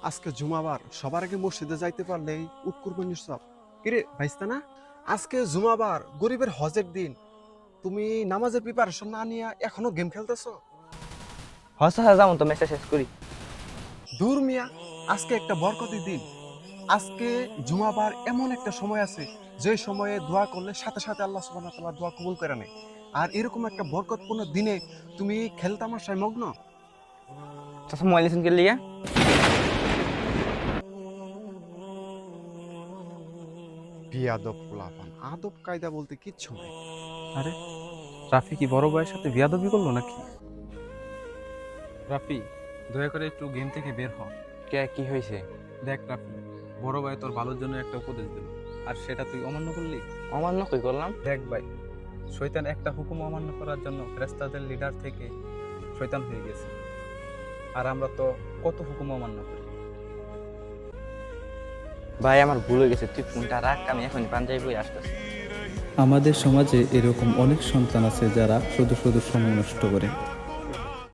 আজকে জুমাবার, সবার আগে মসজিদে যাইতে পারলেই উট কুরবানির সব। কিরে ভাইস্তা না, আজকে জুমাবার, গরিবের হজের দিন, তুমি নামাজের প্রিপারেশন না নিয়ে এখনো গেম খেলতেছো? হসা হসা যেমন তো ম্যাচটা শেষ করি। দূর মিয়া, আজকে একটা বরকতি দিন। আজকে জুমাবার এমন একটা সময় আছে যে সময়ে দোয়া করলে সাথে সাথে আল্লাহ সুবহানাহু ওয়া তাআলা দোয়া কবুল করে নেয়। আর এরকম একটা বরকতপূর্ণ দিনে তুমি খেলতামাশায় মগ্ন। চাচা মোবাইল নিছেন কে লিগা? বিয়াদব পোলাপান, আদব কায়দা বলতে কিচ্ছু নাই। আরে রাফি কি বড় ভাইয়ের সাথে বিয়াদবি করলো নাকি? রাফি, দয়া করে একটু গেম থেকে বের হ। কে কি হয়েছে? দেখ রাফি, বড় ভাই তোর ভালোর জন্য একটা উপদেশ দিল, আর সেটা তুই অমান্য করলি। অমান্য কই করলাম? দেখ ভাই, শয়তান একটা হুকুম অমান্য করার জন্য ফেরেশতাদের লিডার থেকে শয়তান হয়ে গেছে। আর আমরা তো কত হুকুম অমান্য করি। ভাই আমার ভুল হয়ে গেছে, তুই ফোনটা রাখ, আমি এখনই পাঞ্জাবি বই আসতেছি। আমাদের সমাজে এরকম অনেক সন্তান আছে যারা শুধু শুধু সময় নষ্ট করে।